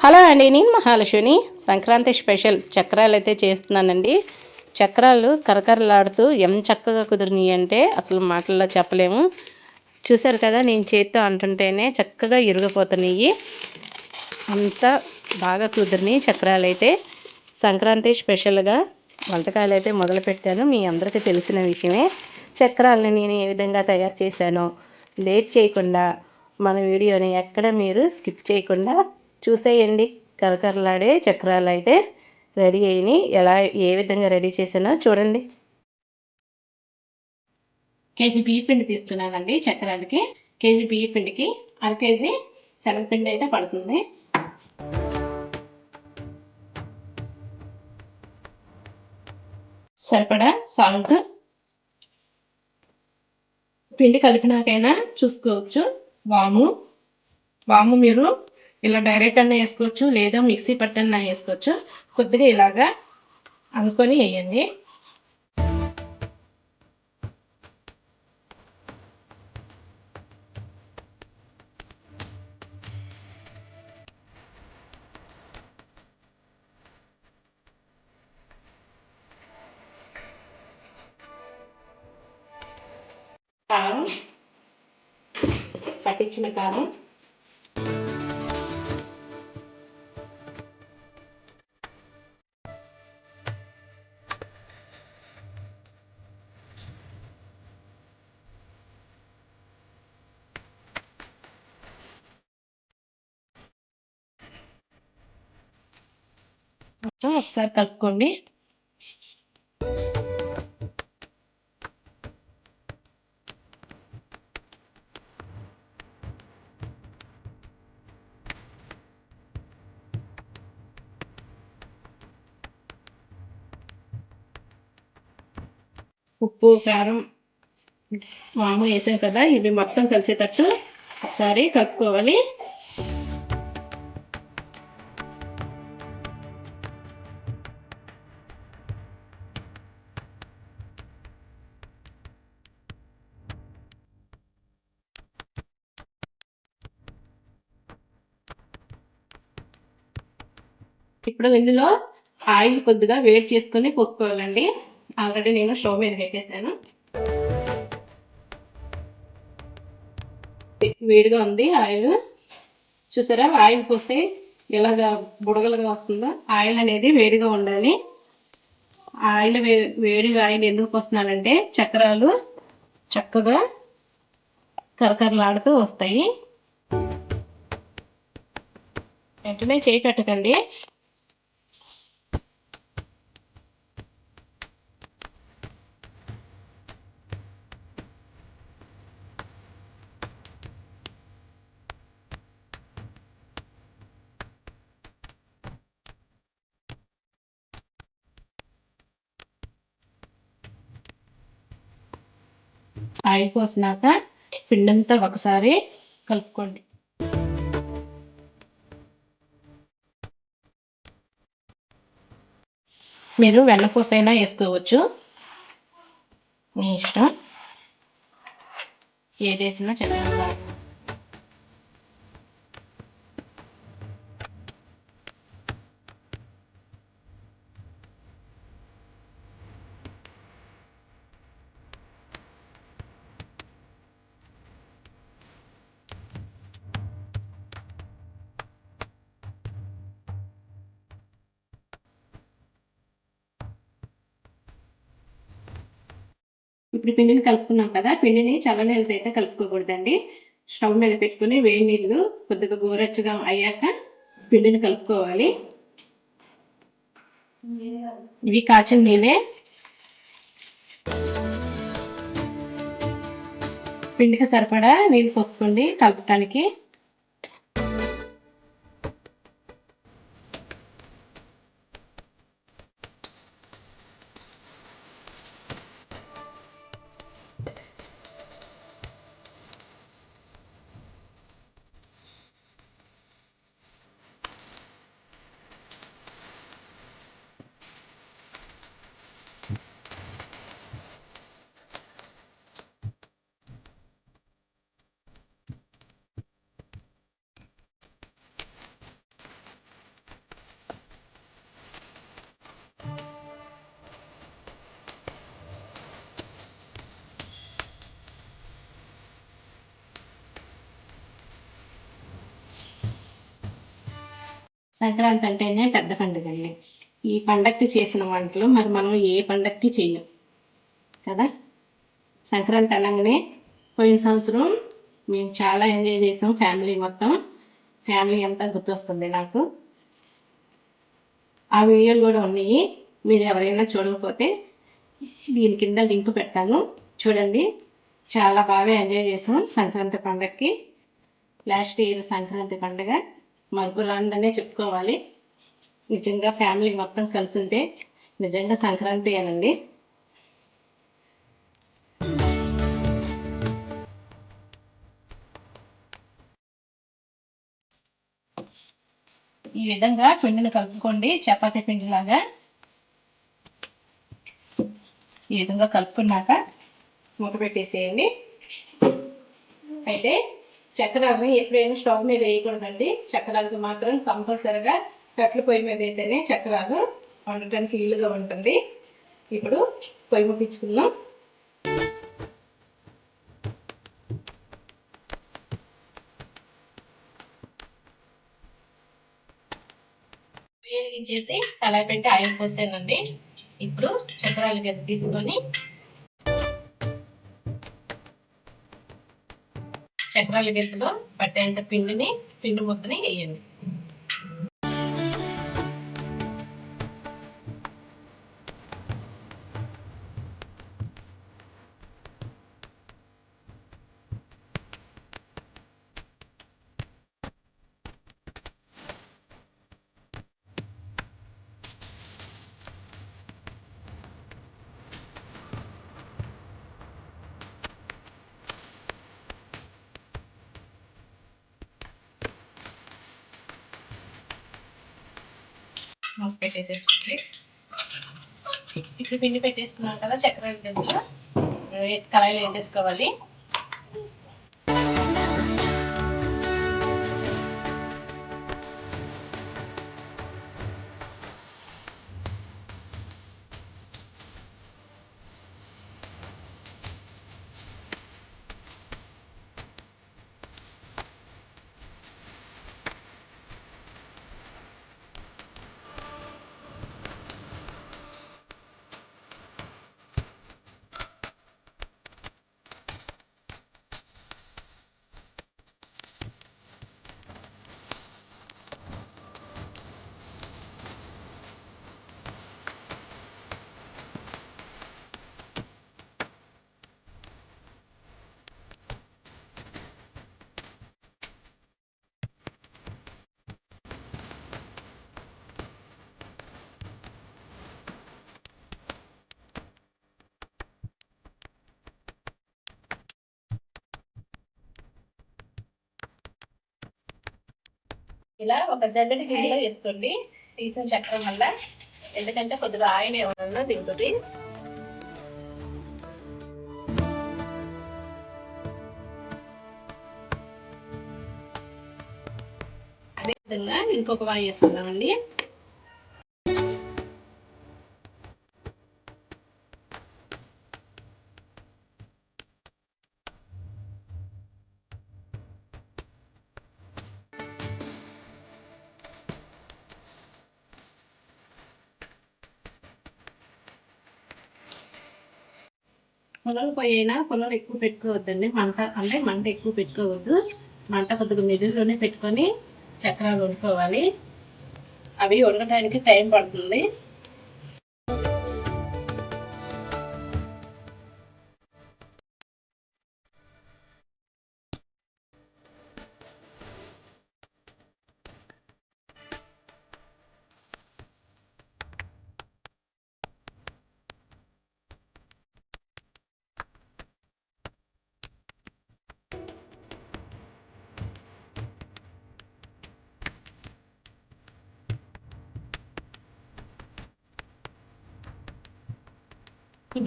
Hello అండి, నేను మహాలక్ష్మిని. సంక్రాంతి స్పెషల్ చక్రాలు అయితే చేస్తున్నానండి. చక్రాలు కరకరలాడుతూ చక్కగా కుదిరినాయి అంటే అసలు మాటల్లో చెప్పలేము. చూసారు కదా, నేను చేత్తో అంటుంటేనే చక్కగా ఇరిగిపోతున్నాయి. అంత బాగా కుదిరినాయి చక్రాలు అయితే. సంక్రాంతి స్పెషల్గా వంటకాయలు అయితే మొదలుపెట్టాను. మీ అందరికీ తెలిసిన విషయమే. చక్రాలని నేను ఏ విధంగా తయారు చేశానో లేట్ చేయకుండా మన వీడియోని ఎక్కడ మీరు స్కిప్ చేయకుండా చూసేయండి. కరకరలాడే చక్రాలు అయితే రెడీ అయినాయి. ఏ విధంగా రెడీ చేసానో చూడండి. కేజీ బియ్య పిండి తీసుకున్నానండి చక్రాలకి. కేజీ బియ్య పిండికి అర కేజీ శనగపిండి అయితే పడుతుంది. సరిపడా సాల్ట్. పిండి కలిపినాకైనా చూసుకోవచ్చు. వాము మీరు ఇలా డైరెక్ట్ అన్న వేసుకోవచ్చు, లేదా మిక్సీ పట్టన్నా వేసుకోవచ్చు. కొద్దిగా ఇలాగా అనుకొని వేయండి. కారం, పట్టించిన కారం, మొత్తం ఒకసారి కలుపుకోండి. ఉప్పు, కారం, వాము వేసాం కదా, ఇవి మొత్తం కలిసేటట్టు ఒకసారి కలుపుకోవాలి. ఇప్పుడు ఇందులో ఆయిల్ కొద్దిగా వేడి చేసుకొని పోసుకోవాలండి. ఆల్రెడీ నేను స్టవ్ మీద పెట్టేసాను. వేడిగా ఉంది ఆయిల్. చూసారా, ఆయిల్ పోస్తే ఎలాగా బుడగలుగా వస్తుందో. ఆయిల్ అనేది వేడిగా ఉండాలి. ఆయిల్ వేడి ఆయిల్ ఎందుకు పోస్తున్నానంటే చక్రాలు చక్కగా కరకరలాడుతూ వస్తాయి. వెంటనే చేయి పెట్టకండి. ఆయిల్ పోసినాక పిండంతా ఒకసారి కలుపుకోండి. మీరు వెన్నపూసైనా వేసుకోవచ్చు, మీ ఇష్టం. ఏదేసినా చెప్పండి. ఇప్పుడు పిండిని కలుపుకున్నాం కదా, పిండిని చల్లనీళ్ళతో అయితే కలుపుకోకూడదండి. స్టవ్ మీద పెట్టుకుని వేడి నీళ్ళు కొద్దిగా గోరెచ్చగా అయ్యాక పిండిని కలుపుకోవాలి. ఇవి కాచిన నీళ్ళే. పిండికి సరిపడా నీళ్ళు పోసుకోండి కలపటానికి. సంక్రాంతి అంటేనే పెద్ద పండుగ అండి. ఈ పండగకి చేసిన వంటలు మరి మనం ఏ పండగకి చెయ్యం కదా. సంక్రాంతి అనగానే పోయిన సంవత్సరం మేము చాలా ఎంజాయ్ చేసాం, ఫ్యామిలీ అంతా గుర్తొస్తుంది నాకు. ఆ వీడియోలు కూడా ఉన్నాయి, మీరు ఎవరైనా చూడకపోతే దీని కింద లింక్ పెట్టాను, చూడండి. చాలా బాగా ఎంజాయ్ చేసాం సంక్రాంతి పండగకి. లాస్ట్ ఇయర్ సంక్రాంతి పండుగ మరుపురాందనే చెప్పుకోవాలి. నిజంగా ఫ్యామిలీ మొత్తం కలిసి ఉంటే నిజంగా సంక్రాంతి అనండి. ఈ విధంగా పిండిని కలుపుకోండి, చపాతీ పిండిలాగా. ఈ విధంగా కలుపుకున్నాక మూత పెట్టేసేయండి. అయితే చక్రాలని ఎప్పుడైనా స్టవ్ మీద వేయకూడదండి. చక్రాలకు మాత్రం కంపల్సరిగా కట్ల పొయ్యి మీద అయితేనే చక్రాలు వండటానికి వీలుగా ఉంటుంది. ఇప్పుడు పొయ్యి ముట్టించుకుందాం. వేగిచ్చేసి కళాయి పెట్టి ఆయిల్ పోసానండి. ఇప్పుడు చక్రాలు గది తీసుకొని చక్రాల గెత్తులో పట్టేంత పిండి ముద్దని వేయండి. మూత పెట్టేసేసుకోండి. ఇప్పుడు పిండి పెట్టేసుకున్నాం కదా, చక్రాల గెత్తులో కళాయిలు వేసేసుకోవాలి. ఇలా ఒక జల్లెడి గిన్నెలో వేసుకోండి తీసిన చక్రం వల్ల, ఎందుకంటే కొద్దిగా ఆయిల్ ఏమన్నా దిగుతుంది. అదేవిధంగా ఇంకొక వాయి వేస్తున్నామండి. పొలాలు పోయినా పొలాలు ఎక్కువ పెట్టుకోవద్దండి. మంట ఎక్కువ పెట్టుకోవద్దు. మంట కొద్దిగా మిడిల్లోనే పెట్టుకొని చక్రాలు వండుకోవాలి. అవి ఉడకడానికి టైం పడుతుంది.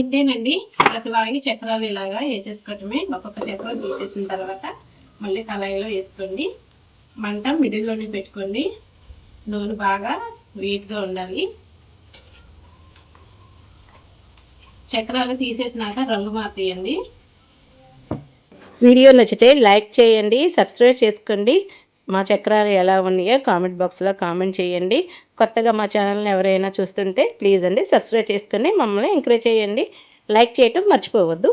ఇంతేనండి. ప్రతి వాయి చక్రాలు ఇలాగా వేసేసుకోవటమే. ఒక్కొక్క చక్రం తీసేసిన తర్వాత మళ్ళీ కళాయిలో వేసుకోండి. మంట మిడిల్లోనే పెట్టుకోండి. నూనె బాగా వేడిగా ఉండాలి. చక్రాలు తీసేసినాక రంగు మార్చేయండి. వీడియో నచ్చితే లైక్ చేయండి, సబ్స్క్రైబ్ చేసుకోండి. మా చక్రాలు ఎలా ఉన్నాయో కామెంట్ బాక్స్లో కామెంట్ చేయండి. కొత్తగా మా ఛానల్ని ఎవరైనా చూస్తుంటే ప్లీజ్ అండి సబ్స్క్రైబ్ చేసుకొని మమ్మల్ని ఎంకరేజ్ చేయండి. లైక్ చేయటం మర్చిపోవద్దు.